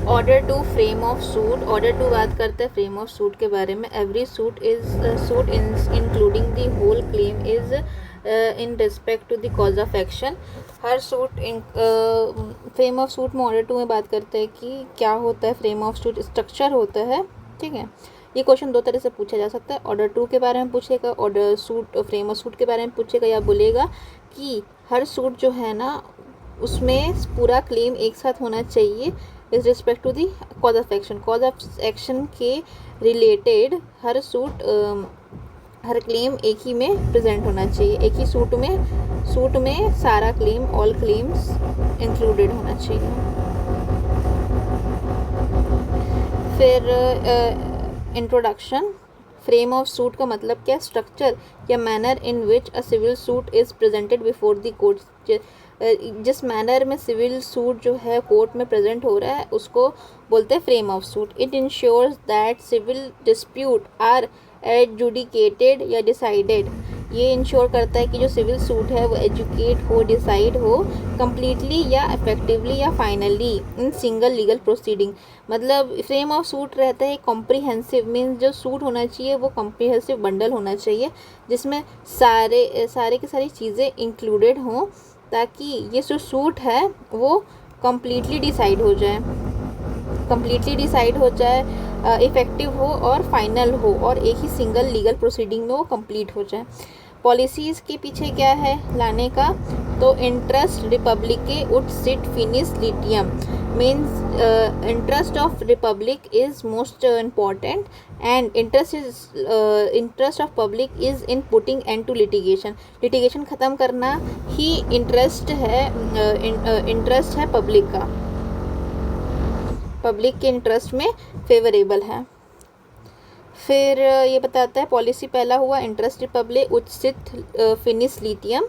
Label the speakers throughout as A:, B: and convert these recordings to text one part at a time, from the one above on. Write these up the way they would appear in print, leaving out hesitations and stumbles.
A: Order two frame of suit, order two बात करते हैं फ्रेम ऑफ सूट के बारे में। Every suit including the whole claim is in respect to the cause of action. हर suit frame of suit में order two में बात करते हैं कि क्या होता है फ्रेम ऑफ सूट, स्ट्रक्चर होता है, ठीक है। ये क्वेश्चन दो तरह से पूछा जा सकता है, ऑर्डर टू के बारे में पूछेगा, order suit frame of suit के बारे में पूछेगा, या बोलेगा कि हर सूट जो है ना उसमें पूरा क्लेम एक साथ होना चाहिए इस respect to the cause of action. Cause of action के रिलेटेड हर हर क्लेम एक ही में प्रेजेंट होना चाहिए, एक ही सूट में सारा क्लेम, ऑल क्लेम्स इंक्लूडेड होना चाहिए। फिर इंट्रोडक्शन। फ्रेम ऑफ सूट का मतलब क्या? स्ट्रक्चर या manner in which a civil suit is presented before the court. जिस मैनर में सिविल सूट जो है कोर्ट में प्रेजेंट हो रहा है उसको बोलते हैं frame of suit. It ensures that civil dispute are adjudicated या डिसाइडेड। ये इंश्योर करता है कि जो सिविल सूट है वो एजुकेट हो, डिसाइड हो कम्प्लीटली या इफेक्टिवली या finally in single legal proceeding. मतलब फ्रेम ऑफ सूट रहता है कॉम्प्रिहेंसिव, मीन्स जो सूट होना चाहिए वो कॉम्प्रिहेंसिव बंडल होना चाहिए जिसमें सारे की सारी चीज़ें इंक्लूडेड हों, ताकि ये जो सूट है वो कम्प्लीटली डिसाइड हो जाए, इफ़ेक्टिव हो और फाइनल हो, और एक ही सिंगल लीगल प्रोसीडिंग में वो कंप्लीट हो जाए। पॉलिसीज़ के पीछे क्या है लाने का? तो इंटरेस्ट रिपब्लिके उड सिट फिनिस लिटियम, means interest of republic is most important and interest of public is in putting end to litigation ख़त्म करना ही इंटरेस्ट है पब्लिक का, पब्लिक के इंटरेस्ट में फेवरेबल है। फिर ये बताता है पॉलिसी पहला हुआ इंटरेस्ट रिपब्लिक उचित फिनिस लिथियम,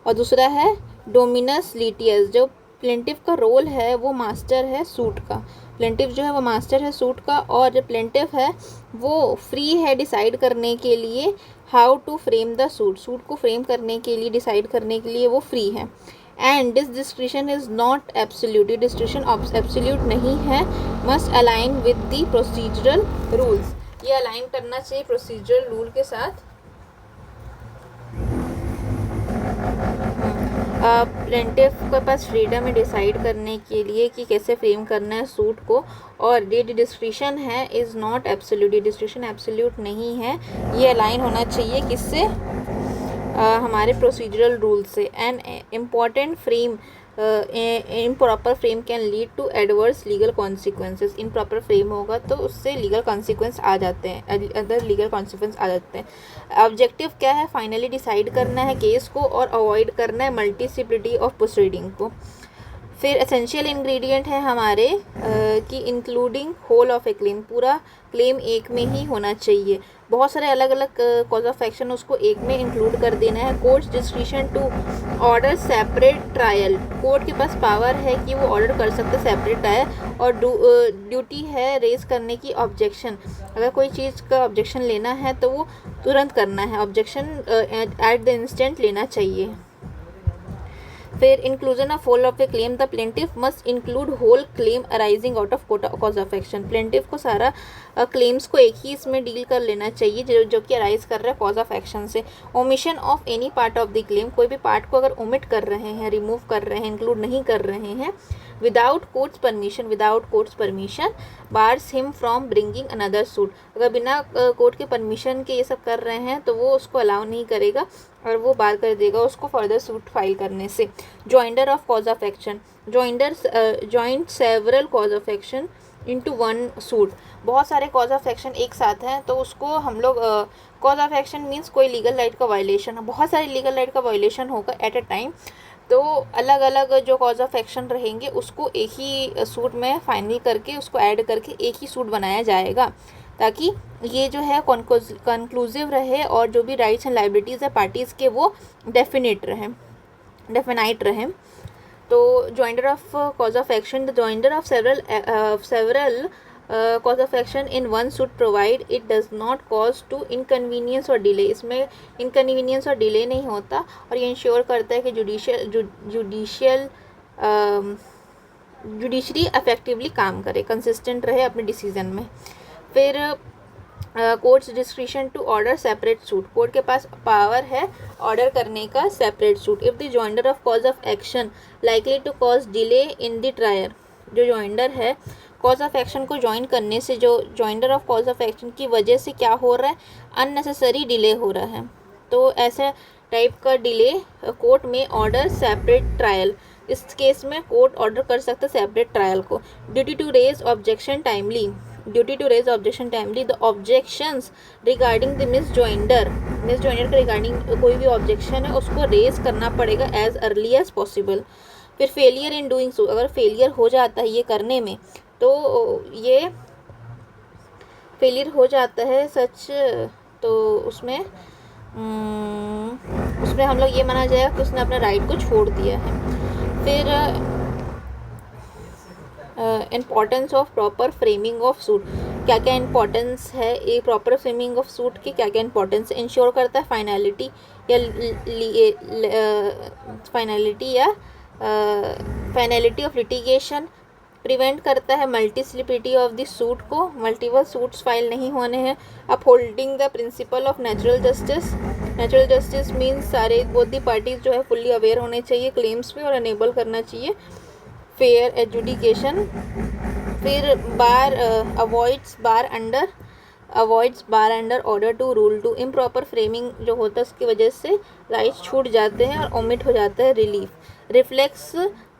A: और दूसरा है डोमिनस लिटियस। जो प्लेंटिव का रोल है वो मास्टर है सूट का, प्लेंटिव जो है वो मास्टर है सूट का, और जो प्लेंटिव है वो फ्री है डिसाइड करने के लिए how to frame the suit, suit को फ्रेम करने के लिए, डिसाइड करने के लिए वो फ्री है। And this discretion is not absolute, ये डिस्क्रिशन एब्सोल्यूट नहीं है। Must align with the procedural rules, ये अलाइन करना चाहिए प्रोसीजरल रूल के साथ। प्लेंटिफ के पास फ्रीडम है डिसाइड करने के लिए कि कैसे फ्रेम करना है सूट को, और ये डिस्क्रिशन है इज़ नॉट एब्सोल्यूट, ये डिस्क्रिशन एब्सोल्यूट नहीं है, ये अलाइन होना चाहिए किससे? हमारे प्रोसीजरल रूल से। An important frame improper frame can lead to adverse legal consequences. Improper frame होगा तो उससे लीगल कॉन्सिक्वेंस आ जाते हैं, अदर लीगल कॉन्सिक्वेंस आ जाते हैं। ऑब्जेक्टिव क्या है? फाइनली डिसाइड करना है केस को और अवॉइड करना है मल्टीसिप्लिटी ऑफ प्रोसीडिंग को। फिर एसेंशियल इंग्रेडिएंट है हमारे कि including whole of a claim, पूरा क्लेम एक में ही होना चाहिए। बहुत सारे अलग अलग कॉज ऑफ एक्शन उसको एक में इंक्लूड कर देना है। Courts discretion to order separate trial, court के पास पावर है कि वो ऑर्डर कर सकते हैं सेपरेट ट्रायल, और ड्यूटी है रेज करने की ऑब्जेक्शन। अगर कोई चीज़ का ऑब्जेक्शन लेना है तो वो तुरंत करना है, ऑब्जेक्शन एट द इंस्टेंट लेना चाहिए। फिर inclusion of whole of a claim, the plaintiff must include whole claim arising out of cause of action. Plaintiff को सारा क्लेम्स को एक ही इसमें डील कर लेना चाहिए जो कि अराइज कर रहा है कॉज ऑफ एक्शन से। Omission of any part of the claim, कोई भी पार्ट को अगर ओमिट कर रहे हैं, रिमूव कर रहे हैं, इंक्लूड नहीं कर रहे हैं, without courts permission bars him from bringing another suit. अगर बिना कोर्ट के परमिशन के ये सब कर रहे हैं तो वो उसको अलाउ नहीं करेगा और वो बार कर देगा उसको फर्दर सूट फाइल करने से। Joinder of cause of action, joint several cause of action into one suit. बहुत सारे कॉज ऑफ एक्शन एक साथ हैं तो उसको हम लोग कॉज ऑफ एक्शन मीन्स कोई लीगल राइट का वायलेशन है, बहुत सारे लीगल राइट का वायलेशन होगा एट अ टाइम, तो अलग अलग जो कॉज ऑफ एक्शन रहेंगे उसको एक ही सूट में फाइनल करके उसको ऐड करके एक ही सूट बनाया जाएगा, ताकि ये जो है कंक्लूसिव रहे और जो भी राइट्स एंड लाइबिलिटीज़ है पार्टीज़ के वो डेफिनाइट रहें। तो joinder of cause of action, the joinder of several cause of action in one suit provide it does not cause to inconvenience और डिले, इसमें इनकन्वीनियंस और डिले नहीं होता, और ये इंश्योर करता है कि जुडिशियल जुडिशरी इफेक्टिवली काम करे, कंसिस्टेंट रहे अपने डिसीजन में। फिर courts discretion to order separate suit, court के पास पावर है ऑर्डर करने का separate suit. If the joinder of cause of action likely to cause delay in the trial, जो जॉइंडर है कॉज ऑफ एक्शन को ज्वाइन करने से, जो joinder of cause of action की वजह से क्या हो रहा है, अननेसेसरी डिले हो रहा है, तो ऐसा टाइप का डिले कोर्ट में ऑर्डर सेपरेट ट्रायल, इस केस में कोर्ट ऑर्डर कर सकता है सेपरेट ट्रायल को। Duty to raise objection timely, duty to raise objection timely, the objections regarding the misjoinder के रिगार्डिंग कोई भी ऑब्जेक्शन है उसको रेज करना पड़ेगा एज अर्ली एज पॉसिबल। फिर फेलियर इन डूइंग सो, अगर फेलियर हो जाता है ये करने में, तो ये फेलियर हो जाता है सच, तो उसमें हम लोग ये माना जाएगा कि उसने अपने राइट को छोड़ दिया है। फिर importance of proper framing of suit, क्या क्या इम्पॉर्टेंस है ये प्रॉपर फ्रेमिंग ऑफ सूट की, क्या क्या इम्पॉर्टेंस इंश्योर करता है, फाइनलिटी ऑफ लिटिगेशन, प्रिवेंट करता है मल्टीसिप्लिसिटी ऑफ द सूट को, मल्टीपल सूट्स फाइल नहीं होने हैं, upholding the principle of natural justice means सारे बोथ दी पार्टीज जो है फुल्ली अवेयर होने चाहिए क्लेम्स पे और एनेबल करना चाहिए फेयर एजुडिकेशन। फिर bar avoids bar under order two rule two, improper framing जो होता है उसकी वजह से राइट्स छूट जाते हैं और ओमिट हो जाता है relief. Reflex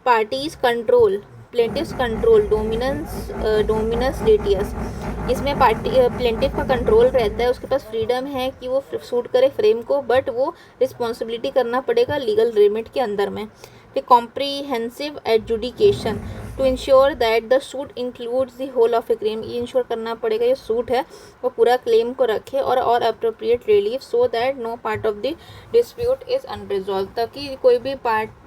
A: parties control, plaintiffs control, डोमिनस लिटियस, इसमें प्लेंटिव का कंट्रोल रहता है, उसके पास फ्रीडम है कि वो सूट करे फ्रेम को, बट वो रिस्पॉन्सिबिलिटी करना पड़ेगा लीगल लिमिट के अंदर में। फिर comprehensive adjudication to ensure that the suit includes the whole of a claim, ये इंश्योर करना पड़ेगा ये सूट है वो पूरा क्लेम को रखे और appropriate relief so that no part of the dispute is unresolve, ताकि कोई भी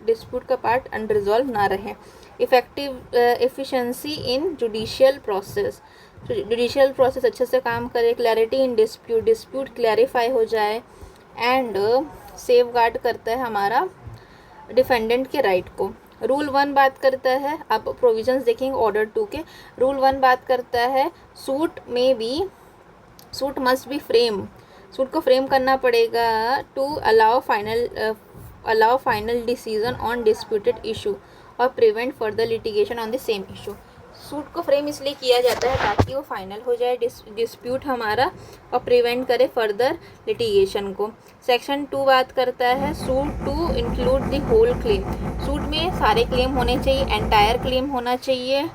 A: डिस्प्यूट का पार्ट अनरिजॉल्व ना रहे। Effective efficiency in judicial process, judicial process अच्छे से काम करे, क्लैरिटी इन डिस्प्यूट क्लैरिफाई हो जाए, एंड सेफ गार्ड करता है हमारा डिफेंडेंट के राइट को। रूल 1 बात करता है, आप प्रोविजंस देखेंगे ऑर्डर 2 के, रूल 1 बात करता है suit must be frame, suit को फ्रेम करना पड़ेगा to allow final decision on disputed issue और prevent further litigation on the same issue. Suit को फ्रेम इसलिए किया जाता है ताकि वो फाइनल हो जाए डिस्प्यूट हमारा और प्रिवेंट करे फर्दर लिटिगेशन को। सेक्शन 2 बात करता है suit to include the whole claim, suit में सारे क्लेम होने चाहिए, एंटायर क्लेम होना चाहिए,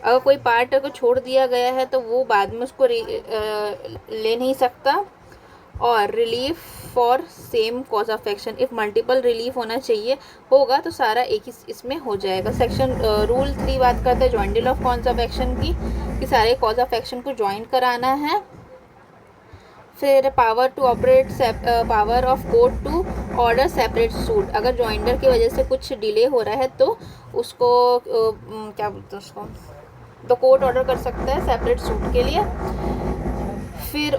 A: अगर कोई पार्ट को छोड़ दिया गया है तो वो बाद में उसको ले नहीं सकता, और relief for same cause of action, if multiple relief होना चाहिए होगा तो सारा एक ही इसमें हो जाएगा। रूल 3 बात करता है joinder of cause of action की, कि सारे कॉज ऑफ एक्शन को ज्वाइन कराना है। फिर power to operate, power of court to order separate suit, अगर जॉइंडर की वजह से कुछ डिले हो रहा है तो उसको क्या बोलते हैं उसको, तो कोर्ट ऑर्डर कर सकता है सेपरेट सूट के लिए। फिर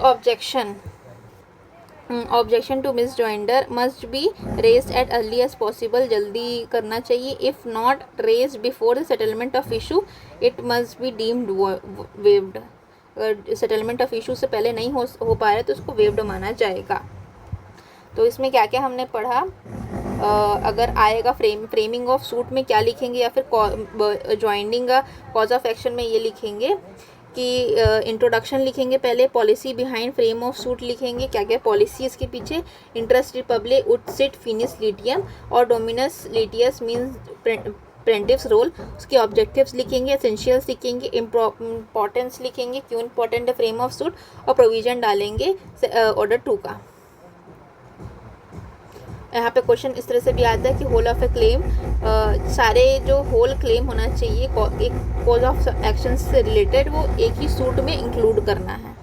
A: objection to misjoinder must be raised at early as possible, जल्दी करना चाहिए। If not raised before the settlement of issue it must be deemed waived, अगर सेटलमेंट ऑफ इशू से पहले नहीं हो पा रहा है तो उसको वेव्ड माना जाएगा। तो इसमें क्या क्या हमने पढ़ा, अगर आएगा फ्रेमिंग ऑफ सूट में क्या लिखेंगे, या फिर ज्वाइनिंग कॉज ऑफ एक्शन में ये लिखेंगे कि इंट्रोडक्शन लिखेंगे पहले, policy behind frame of suit लिखेंगे, क्या क्या पॉलिसी इसके पीछे, इंटरेस्ट रिपब्लिक उड सिट फिनिस लिटियम और डोमिनस लिटियस मीन्स प्लेंटिव्स रोल, उसके ऑब्जेक्टिव्स लिखेंगे, एसेंशियल्स लिखेंगे, इम्पोर्टेंस लिखेंगे, क्यों इम्पोर्टेंट है फ्रेम ऑफ सूट, और प्रोविजन डालेंगे ऑर्डर 2 का। यहाँ पे क्वेश्चन इस तरह से भी आता है कि होल ऑफ ए क्लेम, सारे जो होल क्लेम होना चाहिए एक कॉज ऑफ एक्शन से रिलेटेड वो एक ही सूट में इंक्लूड करना है।